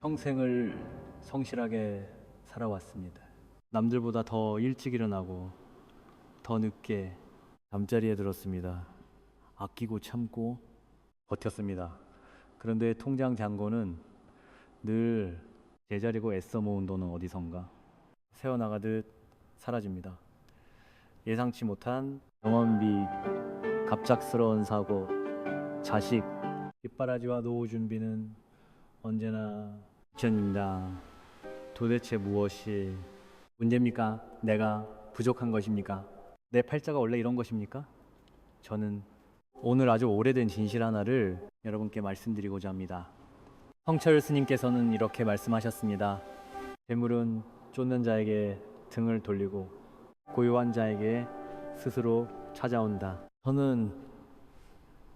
평생을 성실하게 살아왔습니다. 남들보다 더 일찍 일어나고 더 늦게 잠자리에 들었습니다. 아끼고 참고 버텼습니다. 그런데 통장 잔고는 늘 제자리고 애써 모은 돈은 어디선가 새어나가듯 사라집니다. 예상치 못한 병원비, 갑작스러운 사고, 자식, 뒷바라지와 노후 준비는 언제나 미천입니다. 도대체 무엇이 문제입니까? 내가 부족한 것입니까? 내 팔자가 원래 이런 것입니까? 저는 오늘 아주 오래된 진실 하나를 여러분께 말씀드리고자 합니다. 성철 스님께서는 이렇게 말씀하셨습니다. 재물은 쫓는 자에게 등을 돌리고 고요한 자에게 스스로 찾아온다. 저는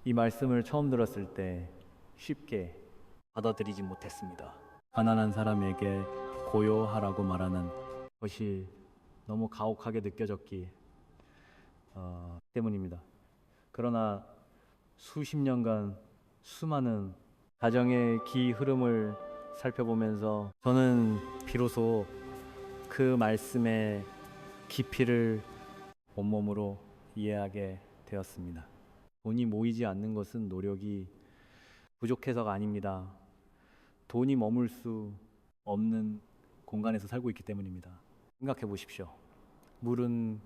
이 말씀을 처음 들었을 때 쉽게 받아들이지 못했습니다. 가난한 사람에게 고요하라고 말하는 것이 너무 가혹하게 느껴졌기 때문입니다. 그러나 수십 년간 수많은 가정의 기 흐름을 살펴보면서 저는 비로소 그 말씀의 깊이를 온몸으로 이해하게 되었습니다. 돈이 모이지 않는 것은 노력이 부족해서가 아닙니다. 돈이 머물 수 없는 공간에서 살고 있기 때문입니다. 생각해 보십시오. 물은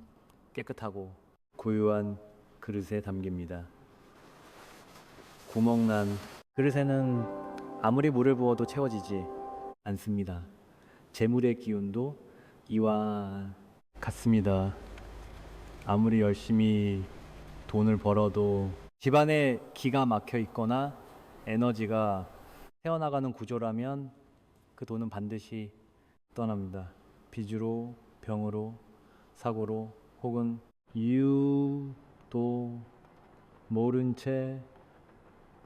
깨끗하고 고요한 그릇에 담깁니다. 구멍난 그릇에는 아무리 물을 부어도 채워지지 않습니다. 재물의 기운도 이와 같습니다. 아무리 열심히 돈을 벌어도 집안에 기가 막혀 있거나 에너지가 새어나가는 구조라면 그 돈은 반드시 떠납니다. 빚으로, 병으로, 사고로 혹은 이유도 모른 채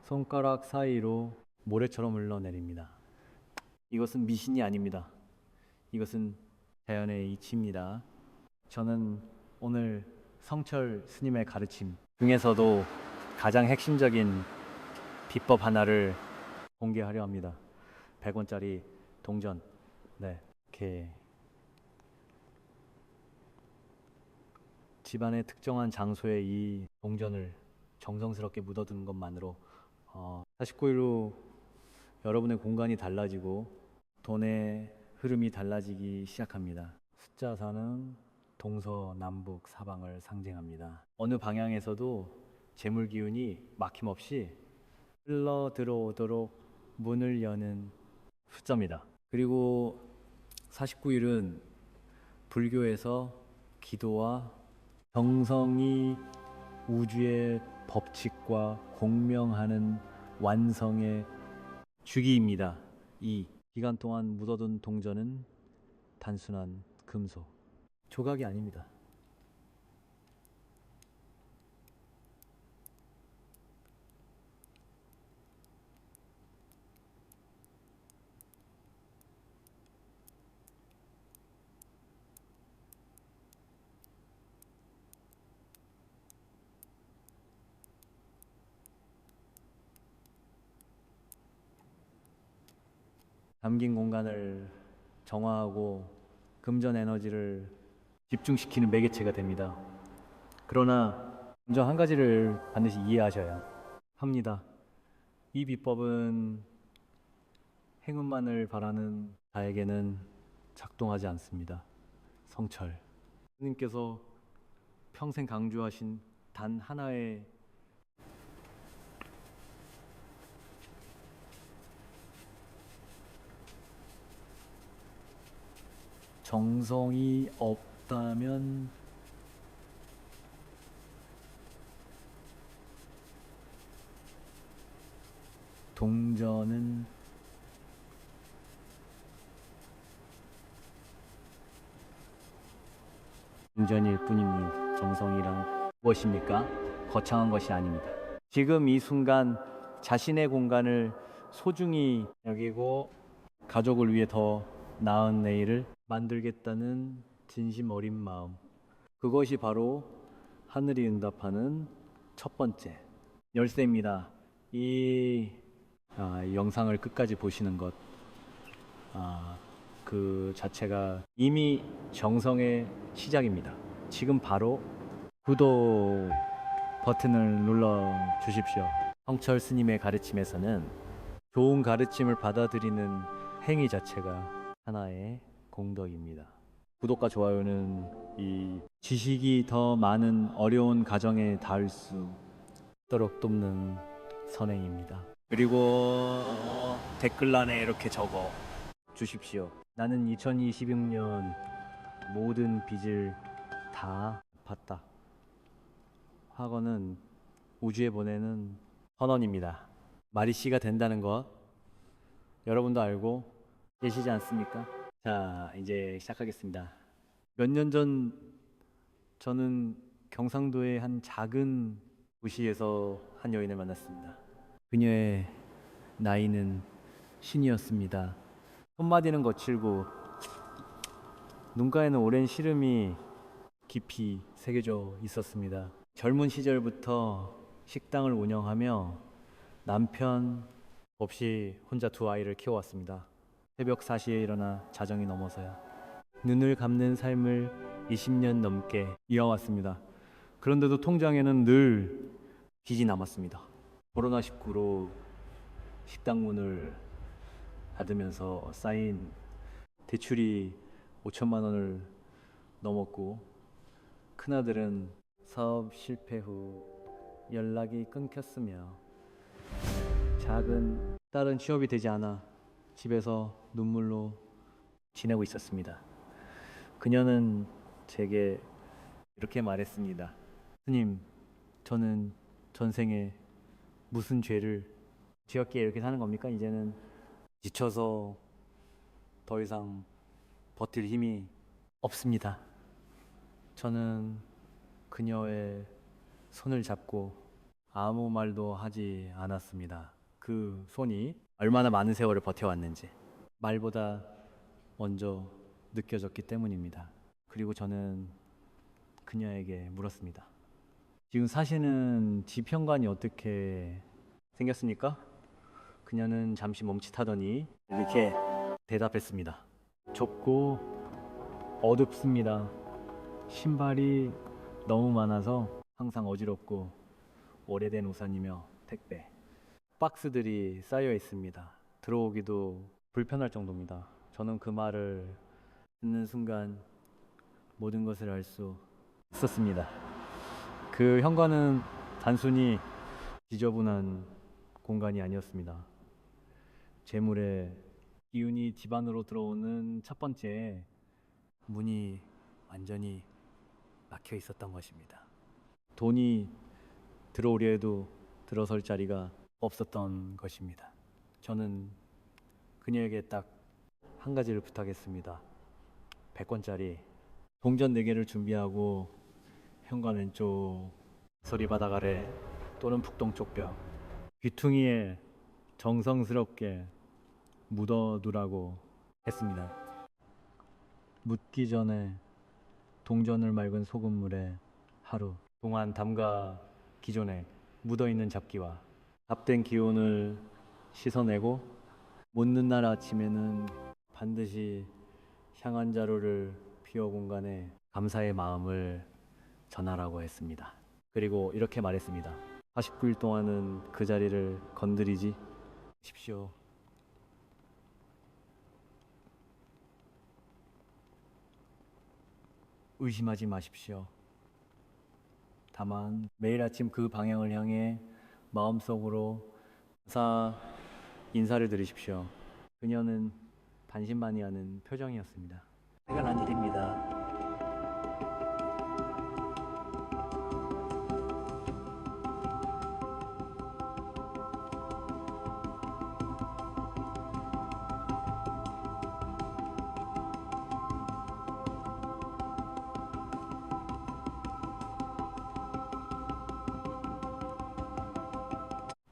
손가락 사이로 모래처럼 흘러내립니다. 이것은 미신이 아닙니다. 이것은 자연의 이치입니다. 저는 오늘 성철 스님의 가르침 중에서도 가장 핵심적인 비법 하나를 공개하려 합니다. 100원짜리 동전. 네, 이렇게 집안의 특정한 장소에 이 동전을 정성스럽게 묻어두는 것만으로 49일 후 여러분의 공간이 달라지고 돈의 흐름이 달라지기 시작합니다. 숫자 4는 동서남북 사방을 상징합니다. 어느 방향에서도 재물 기운이 막힘없이 흘러 들어오도록 문을 여는 숫자입니다. 그리고 49일은 불교에서 기도와 정성이 우주의 법칙과 공명하는 완성의 주기입니다. 이 기간 동안 묻어둔 동전은 단순한 금속, 조각이 아닙니다. 담긴 공간을 정화하고 금전 에너지를 집중시키는 매개체가 됩니다. 그러나 먼저 한 가지를 반드시 이해하셔야 합니다. 이 비법은 행운만을 바라는 자에게는 작동하지 않습니다. 성철 스님께서 평생 강조하신 단 하나의 정성이 없다면 동전은 동전일 뿐입니다. 정성이란 무엇입니까? 거창한 것이 아닙니다. 지금 이 순간 자신의 공간을 소중히 여기고 가족을 위해 더 나은 내일을 만들겠다는 진심 어린 마음, 그것이 바로 하늘이 응답하는 첫 번째 열쇠입니다. 이 영상을 끝까지 보시는 것 그 자체가 이미 정성의 시작입니다. 지금 바로 구독 버튼을 눌러 주십시오. 성철 스님의 가르침에서는 좋은 가르침을 받아들이는 행위 자체가 하나의 공덕입니다. 구독과 좋아요는 이 지식이 더 많은 어려운 가정에 닿을 수 있도록 돕는 선행입니다. 그리고 댓글란에 이렇게 적어 주십시오. 나는 2026년 모든 빚을 다 갚았다. 학원은 우주에 보내는 선언입니다. 말이 씨가 된다는 것 여러분도 알고 계시지 않습니까? 자, 이제 시작하겠습니다. 몇 년 전 저는 경상도의 한 작은 도시에서 한 여인을 만났습니다. 그녀의 나이는 신이었습니다. 손마디는 거칠고 눈가에는 오랜 시름이 깊이 새겨져 있었습니다. 젊은 시절부터 식당을 운영하며 남편 없이 혼자 두 아이를 키워왔습니다. 새벽 4시에 일어나 자정이 넘어서야 눈을 감는 삶을 20년 넘게 이어왔습니다. 그런데도 통장에는 늘 빚이 남았습니다. 코로나19로 식당 문을 닫으면서 쌓인 대출이 5천만 원을 넘었고, 큰아들은 사업 실패 후 연락이 끊겼으며 작은 딸은 취업이 되지 않아 집에서 눈물로 지내고 있었습니다. 그녀는 제게 이렇게 말했습니다. 스님, 저는 전생에 무슨 죄를 지었기에 이렇게 사는 겁니까? 이제는 지쳐서 더 이상 버틸 힘이 없습니다. 저는 그녀의 손을 잡고 아무 말도 하지 않았습니다. 그 손이 얼마나 많은 세월을 버텨왔는지 말보다 먼저 느껴졌기 때문입니다. 그리고 저는 그녀에게 물었습니다. 지금 사시는 집 현관이 어떻게 생겼습니까? 그녀는 잠시 멈칫하더니 이렇게 대답했습니다. 좁고 어둡습니다. 신발이 너무 많아서 항상 어지럽고 오래된 우산이며 택배, 박스들이 쌓여 있습니다. 들어오기도 불편할 정도입니다. 저는 그 말을 듣는 순간 모든 것을 알 수 있었습니다. 그 현관은 단순히 지저분한 공간이 아니었습니다. 재물의 기운이 집 안으로 들어오는 첫 번째 문이 완전히 막혀 있었던 것입니다. 돈이 들어오려 해도 들어설 자리가 없었던 것입니다. 저는 그녀에게 딱 한 가지를 부탁했습니다. 100권짜리 동전 4개를 준비하고 현관 왼쪽 서리바닥 아래 또는 북동쪽 벽 귀퉁이에 정성스럽게 묻어두라고 했습니다. 묻기 전에 동전을 맑은 소금물에 하루 동안 담가 기존에 묻어있는 잡기와 잡된 기운을 씻어내고 묻는 날 아침에는 반드시 향한 자루를 피어 공간에 감사의 마음을 전하라고 했습니다. 그리고 이렇게 말했습니다. 49일 동안은 그 자리를 건드리지 마십시오. 의심하지 마십시오. 다만 매일 아침 그 방향을 향해 마음속으로 감사 인사를 드리십시오. 그녀는 반신반의하는 표정이었습니다. 해가 난 일입니다.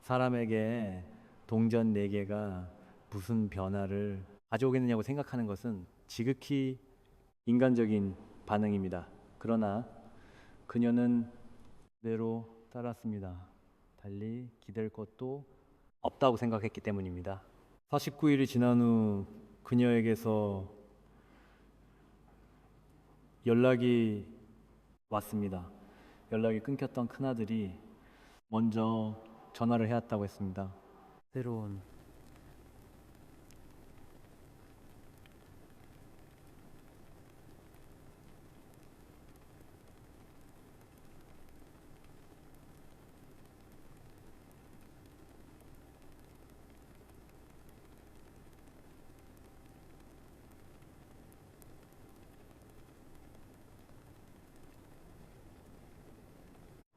사람에게 동전 4개가 무슨 변화를 가져오겠느냐고 생각하는 것은 지극히 인간적인 반응입니다. 그러나 그녀는 그대로 따랐습니다. 달리 기댈 것도 없다고 생각했기 때문입니다. 49일이 지난 후 그녀에게서 연락이 왔습니다. 연락이 끊겼던 큰아들이 먼저 전화를 해왔다고 했습니다. 새로운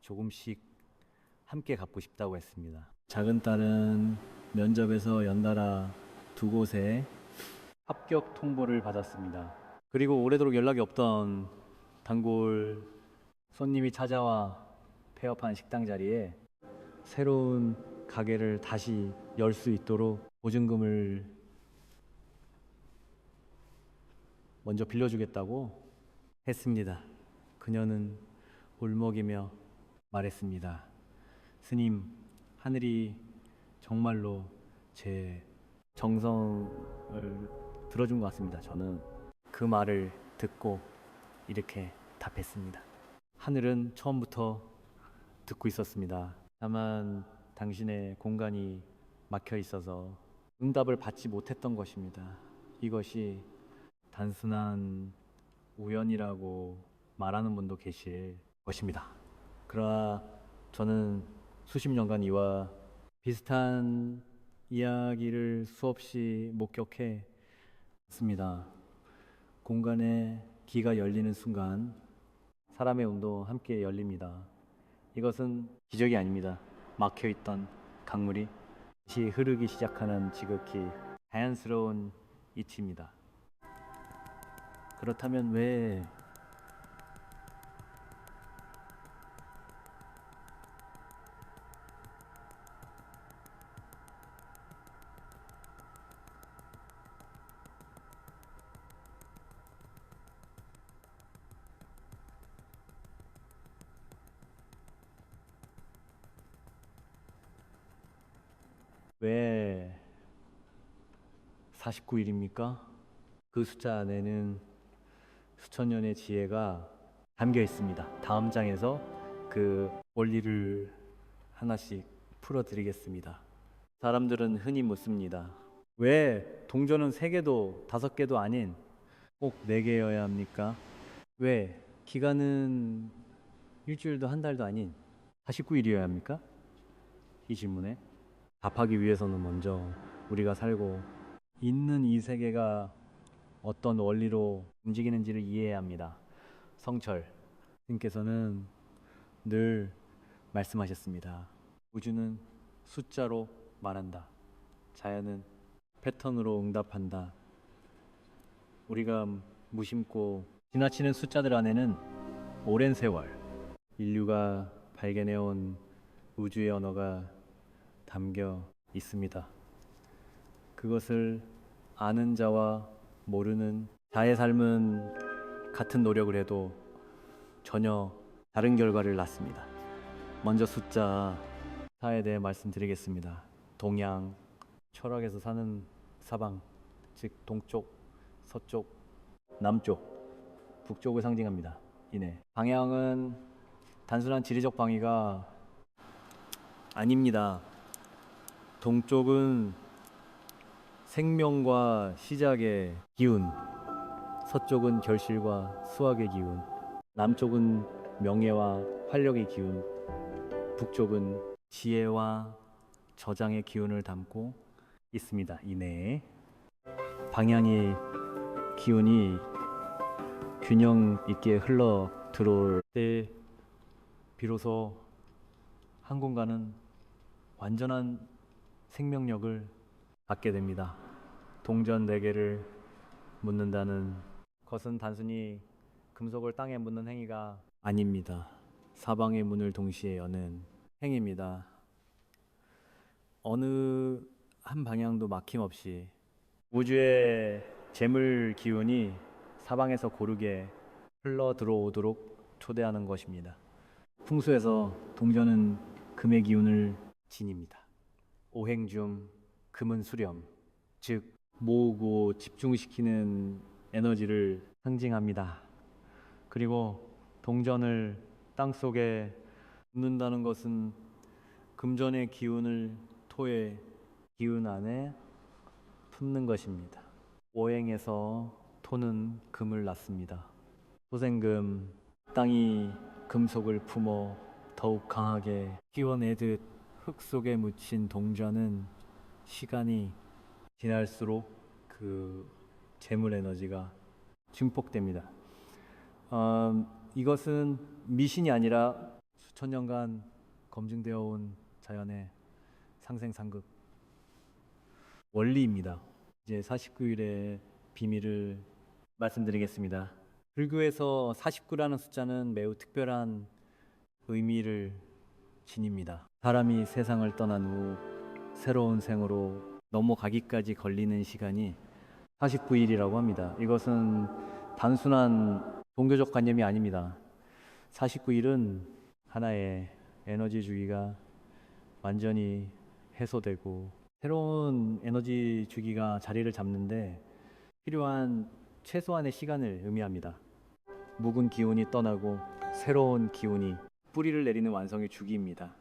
조금씩 함께 갖고 싶다고 했습니다. 작은 딸은 면접에서 연달아 두 곳에 합격 통보를 받았습니다. 그리고 오래도록 연락이 없던 단골 손님이 찾아와 폐업한 식당 자리에 새로운 가게를 다시 열 수 있도록 보증금을 먼저 빌려주겠다고 했습니다. 그녀는 울먹이며 말했습니다. 스님, 하늘이 정말로 제 정성을 들어준 것 같습니다. 저는 그 말을 듣고 이렇게 답했습니다. 하늘은 처음부터 듣고 있었습니다. 다만 당신의 공간이 막혀 있어서 응답을 받지 못했던 것입니다. 이것이 단순한 우연이라고 말하는 분도 계실 것입니다. 그러나 저는 수십 년간 이와 비슷한 이야기를 수없이 목격해 왔습니다. 공간의 기가 열리는 순간 사람의 운도 함께 열립니다. 이것은 기적이 아닙니다. 막혀있던 강물이 다시 흐르기 시작하는 지극히 자연스러운 이치입니다. 그렇다면 왜 49일입니까? 그 숫자 안에는 수천 년의 지혜가 담겨 있습니다. 다음 장에서 그 원리를 하나씩 풀어드리겠습니다. 사람들은 흔히 묻습니다. 왜 동전은 3개도 5개도 아닌 꼭 4개여야 합니까? 왜 기간은 일주일도 한 달도 아닌 49일이어야 합니까? 이 질문에 답하기 위해서는 먼저 우리가 살고 있는 이 세계가 어떤 원리로 움직이는지를 이해해야 합니다. 성철 님께서는 늘 말씀하셨습니다. 우주는 숫자로 말한다. 자연은 패턴으로 응답한다. 우리가 무심코 지나치는 숫자들 안에는 오랜 세월 인류가 발견해온 우주의 언어가 담겨 있습니다. 그것을 아는 자와 모르는 자의 삶은 같은 노력을 해도 전혀 다른 결과를 낳습니다. 먼저 숫자 4에 대해 말씀드리겠습니다. 동양, 철학에서 사는 사방, 즉 동쪽, 서쪽, 남쪽, 북쪽을 상징합니다. 이내 방향은 단순한 지리적 방위가 아닙니다. 동쪽은 생명과 시작의 기운, 서쪽은 결실과 수확의 기운, 남쪽은 명예와 활력의 기운, 북쪽은 지혜와 저장의 기운을 담고 있습니다. 이내에 방향의 기운이 균형 있게 흘러 들어올 때 비로소 한 공간은 완전한 생명력을 갖게 됩니다. 동전 4개를 묻는다는 것은 단순히 금속을 땅에 묻는 행위가 아닙니다. 사방의 문을 동시에 여는 행위입니다. 어느 한 방향도 막힘없이 우주의 재물 기운이 사방에서 고르게 흘러 들어오도록 초대하는 것입니다. 풍수에서 동전은 금의 기운을 지닙니다. 오행 중 금은 수렴, 즉 모으고 집중시키는 에너지를 상징합니다. 그리고 동전을 땅속에 묻는다는 것은 금전의 기운을 토의 기운 안에 품는 것입니다. 오행에서 토는 금을 낳습니다. 토생금, 땅이 금속을 품어 더욱 강하게 끼워내듯 흙 속에 묻힌 동전은 시간이 지날수록 그 재물 에너지가 증폭됩니다. 이것은 미신이 아니라 수천 년간 검증되어 온 자연의 상생상극 원리입니다. 이제 49일의 비밀을 말씀드리겠습니다. 불교에서 49라는 숫자는 매우 특별한 의미를 지닙니다. 사람이 세상을 떠난 후 새로운 생으로 넘어가기까지 걸리는 시간이 49일이라고 합니다. 이것은 단순한 종교적 관념이 아닙니다. 49일은 하나의 에너지 주기가 완전히 해소되고 새로운 에너지 주기가 자리를 잡는데 필요한 최소한의 시간을 의미합니다. 묵은 기운이 떠나고 새로운 기운이 뿌리를 내리는 완성의 주기입니다.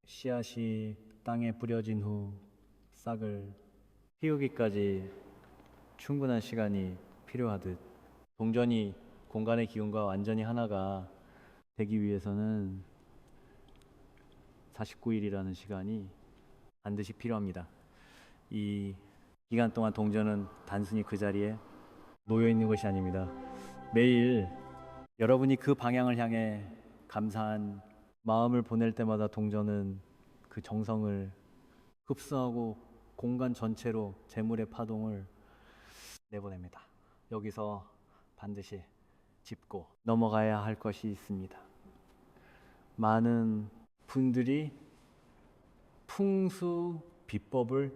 씨앗이 땅에 뿌려진 후 싹을 피우기까지 충분한 시간이 필요하듯 동전이 공간의 기운과 완전히 하나가 되기 위해서는 49일이라는 시간이 반드시 필요합니다. 이 기간 동안 동전은 단순히 그 자리에 놓여 있는 것이 아닙니다. 매일 여러분이 그 방향을 향해 감사한 마음을 보낼 때마다 동전은 그 정성을 흡수하고 공간 전체로 재물의 파동을 내보냅니다. 여기서 반드시 짚고 넘어가야 할 것이 있습니다. 많은 분들이 풍수 비법을